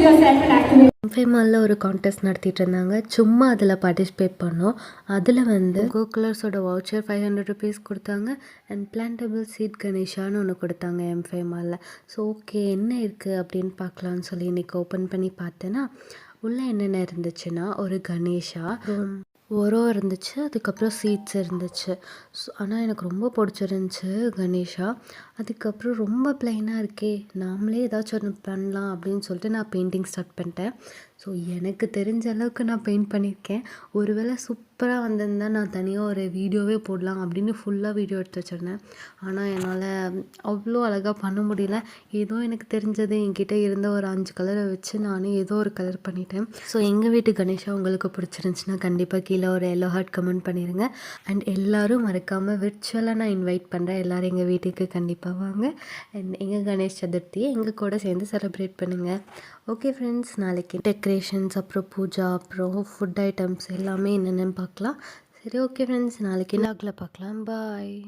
yourself and activate. எம்ஃபேமாலில் ஒரு contest நடத்திட்டு இருந்தாங்க. சும்மா அதில் பார்ட்டிசிபேட் பண்ணோம். அதில் வந்து கோகுலர்ஸோட வவுச்சர் 500 ருபீஸ் கொடுத்தாங்க. அண்ட் பிளான்டபிள் சீட் கணேஷான்னு ஒன்று கொடுத்தாங்க எம்ஃபேமாலில். ஸோ ஓகே என்ன இருக்குது அப்படின்னு பார்க்கலான்னு சொல்லி இன்றைக்கி ஓப்பன் பண்ணி பார்த்தேன்னா உள்ளே என்னென்ன இருந்துச்சுன்னா ஒரு கணேஷா, உரம் இருந்துச்சு, அதுக்கப்புறம் சீட்ஸ் இருந்துச்சு. ஆனால் எனக்கு ரொம்ப பிடிச்சிருந்துச்சி கணேஷா. அதுக்கப்புறம் ரொம்ப ப்ளைனாக இருக்கே, நாமளே ஏதாச்சும் ஒன்று பண்ணலாம் அப்படின்னு சொல்லிட்டு நான் பெயிண்டிங் ஸ்டார்ட் பண்ணிட்டேன். ஸோ எனக்கு தெரிஞ்ச அளவுக்கு நான் பெயிண்ட் பண்ணியிருக்கேன். ஒருவேளை சூப்பராக வந்திருந்தால் நான் தனியாக ஒரு வீடியோவே போடலாம் அப்படின்னு ஃபுல்லாக வீடியோ எடுத்து வச்சுருந்தேன். ஆனால் என்னால் அவ்வளோ அழகாக பண்ண முடியல. ஏதோ எனக்கு தெரிஞ்சது என்கிட்ட இருந்த ஒரு 5 கலரை வச்சு நானே ஏதோ ஒரு கலர் பண்ணிட்டேன். ஸோ எங்கள் வீட்டு கணேஷா உங்களுக்கு பிடிச்சிருந்துச்சின்னா கண்டிப்பாக கீழே ஒரு எல்லோ ஹார்ட் கமெண்ட் பண்ணிடுங்க. அண்ட் எல்லோரும் மறக்காமல் விர்ச்சுவலாக நான் இன்வைட் பண்ணுறேன். எல்லோரும் எங்கள் வீட்டுக்கு கண்டிப்பாக வாங்க. அண்ட் எங்கள் கணேஷ் சதுர்த்தியை எங்கள் கூட சேர்ந்து செலிப்ரேட் பண்ணுங்கள். ஓகே ஃப்ரெண்ட்ஸ், நாளைக்கு டெக்கரேஷன்ஸ், அப்புறம் பூஜா, அப்புறம் ஃபுட் ஐட்டம்ஸ் எல்லாமே என்னென்னு பார்க்கலாம். சரி ஓகே ஃப்ரெண்ட்ஸ், நாளைக்கு லாகில் பார்க்கலாம். பாய்.